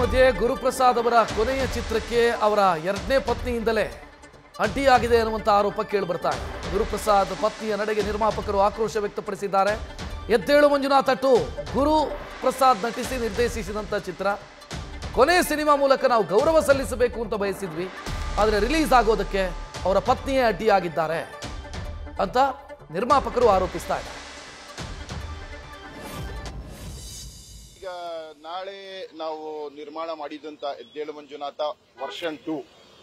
ಮಧ್ಯೆ ಗುರುಪ್ರಸಾದ್ ಅವರ ಕೊನೆಯ ಚಿತ್ರಕ್ಕೆ ಅವರ ಎರಡನೇ ಪತ್ನಿಯಿಂದಲೇ ಅಡ್ಡಿಯಾಗಿದೆ ಅನ್ನುವಂಥ ಆರೋಪ ಕೇಳಿಬರ್ತಾ ಇದೆ. ಗುರುಪ್ರಸಾದ್ ಪತ್ನಿಯ ನಡೆಗೆ ನಿರ್ಮಾಪಕರು ಆಕ್ರೋಶ ವ್ಯಕ್ತಪಡಿಸಿದ್ದಾರೆ. ಎದ್ದೇಳು ಮಂಜುನಾಥ್ ಟು ಗುರುಪ್ರಸಾದ್ ನಟಿಸಿ ನಿರ್ದೇಶಿಸಿದಂಥ ಚಿತ್ರ. ಕೊನೆಯ ಸಿನಿಮಾ ಮೂಲಕ ನಾವು ಗೌರವ ಸಲ್ಲಿಸಬೇಕು ಅಂತ ಬಯಸಿದ್ವಿ, ಆದರೆ ರಿಲೀಸ್ ಆಗೋದಕ್ಕೆ ಅವರ ಪತ್ನಿಯೇ ಅಡ್ಡಿಯಾಗಿದ್ದಾರೆ ಅಂತ ನಿರ್ಮಾಪಕರು ಆರೋಪಿಸ್ತಾ ಇದ್ದಾರೆ. ಈಗ ನಾಳೆ ನಾವು ನಿರ್ಮಾಣ ಮಾಡಿದಂಥ ಎದ್ದೇಳು ಮಂಜುನಾಥ ವರ್ಷನ್ 2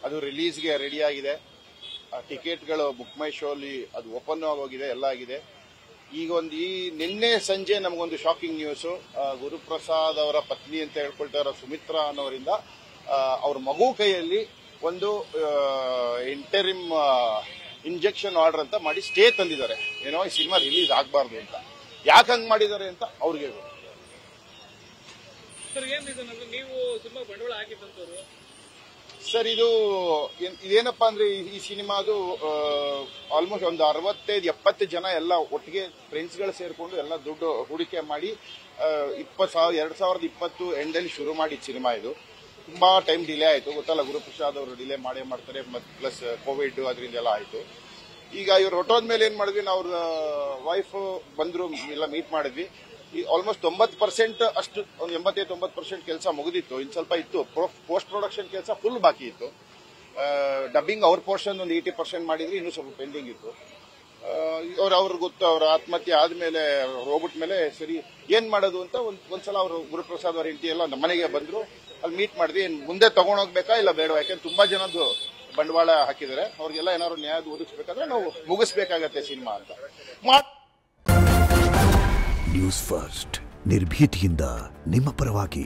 ಅದು ರಿಲೀಸ್ಗೆ ರೆಡಿ ಆಗಿದೆ. ಟಿಕೆಟ್ಗಳು ಬುಕ್ ಮೈ ಶೋ ಅಲ್ಲಿ ಅದು ಓಪನ್ ಆಗೋಗಿದೆ, ಎಲ್ಲ ಆಗಿದೆ. ಈಗ ಈ ನಿನ್ನೆ ಸಂಜೆ ನಮಗೊಂದು ಶಾಕಿಂಗ್ ನ್ಯೂಸು, ಗುರುಪ್ರಸಾದ್ ಅವರ ಪತ್ನಿ ಅಂತ ಹೇಳ್ಕೊಳ್ತಾ ಇರೋ ಸುಮಿತ್ರಾ ಅನ್ನೋರಿಂದ ಅವ್ರ ಮಗು ಕೈಯಲ್ಲಿ ಒಂದು ಇಂಟರಿಮ್ ಇಂಜೆಕ್ಷನ್ ಆರ್ಡರ್ ಅಂತ ಮಾಡಿ ಸ್ಟೇ ತಂದಿದ್ದಾರೆ. ಏನೋ ಈ ಸಿನಿಮಾ ರಿಲೀಸ್ ಆಗಬಾರ್ದು ಅಂತ. ಯಾಕೆ ಹಂಗೆ ಮಾಡಿದ್ದಾರೆ ಅಂತ ಅವ್ರಿಗೆ ಗೊತ್ತು. ಸರ್ ಇದೇನಪ್ಪಾ ಅಂದ್ರೆ ಈ ಸಿನಿಮಾದು ಆಲ್ಮೋಸ್ಟ್ ಒಂದು 65-70 ಜನ ಎಲ್ಲ ಒಟ್ಟಿಗೆ ಫ್ರೆಂಡ್ಸ್ಗಳು ಸೇರ್ಕೊಂಡು ಎಲ್ಲ ದುಡ್ಡು ಹೂಡಿಕೆ ಮಾಡಿ 2020 ಎಂಡಲ್ಲಿ ಶುರು ಮಾಡಿದ ಸಿನಿಮಾ. ಇದು ತುಂಬಾ ಟೈಮ್ ಡಿಲೇ ಆಯಿತು, ಗೊತ್ತಲ್ಲ, ಗುರುಪ್ರಸಾದ್ ಅವರು ಡಿಲೇ ಮಾಡ್ತಾರೆ, ಮತ್ತೆ ಪ್ಲಸ್ ಕೋವಿಡ್ ಅದರಿಂದೆಲ್ಲ ಆಯಿತು. ಈಗ ಇವ್ರು ಹೊಟ್ಟೋದ್ಮೇಲೆ ಏನ್ ಮಾಡಿದ್ವಿ, ನಾವು ಅವ್ರ ವೈಫ್ ಬಂದ್ರು, ಎಲ್ಲ ಮೀಟ್ ಮಾಡಿದ್ವಿ. ಈ ಆಲ್ಮೋಸ್ಟ್ 90% ಅಷ್ಟು, ಒಂದು 80-90% ಕೆಲಸ ಮುಗಿದಿತ್ತು. ಇನ್ನು ಸ್ವಲ್ಪ ಇತ್ತು, ಪೋಸ್ಟ್ ಪ್ರೊಡಕ್ಷನ್ ಕೆಲಸ ಫುಲ್ ಬಾಕಿ ಇತ್ತು. ಡಬ್ಬಿಂಗ್ ಅವ್ರ ಪೋರ್ಷನ್ ಒಂದು 80% ಮಾಡಿದ್ವಿ, ಇನ್ನೂ ಸ್ವಲ್ಪ ಪೆಂಡಿಂಗ್ ಇತ್ತು. ಅವ್ರಿಗೆ ಗೊತ್ತು, ಅವ್ರ ಆತ್ಮಹತ್ಯೆ ಆದ್ಮೇಲೆ ಹೋಗ್ಬಿಟ್ಮೇಲೆ ಸರಿ ಏನ್ ಮಾಡೋದು ಅಂತ ಒಂದ್ಸಲ ಅವರು ಗುರುಪ್ರಸಾದ್ ಅವ್ರ ಹೆಂಡತಿ ಎಲ್ಲ ನಮ್ಮ ಮನೆಗೆ ಬಂದ್ರು. ಅಲ್ಲಿ ಮೀಟ್ ಮಾಡಿದ್ವಿ. ಮುಂದೆ ತಗೊಂಡೋಗ್ಬೇಕಾ ಇಲ್ಲ ಬೇಡ, ಯಾಕಂದ್ರೆ ತುಂಬಾ ಜನದ್ದು ಬಂಡವಾಳ ಹಾಕಿದ್ದಾರೆ. ಅವ್ರಿಗೆಲ್ಲ ಏನಾದ್ರು ನ್ಯಾಯ ಒದಗಿಸ್ಬೇಕಾದ್ರೆ ನಾವು ಮುಗಿಸ್ಬೇಕಾಗತ್ತೆ ಸಿನಿಮಾ ಅಂತ. ನ್ಯೂಸ್ ಫಸ್ಟ್ ನಿರ್ಭೀತಿಯಿಂದ ನಿಮ್ಮ ಪರವಾಗಿ.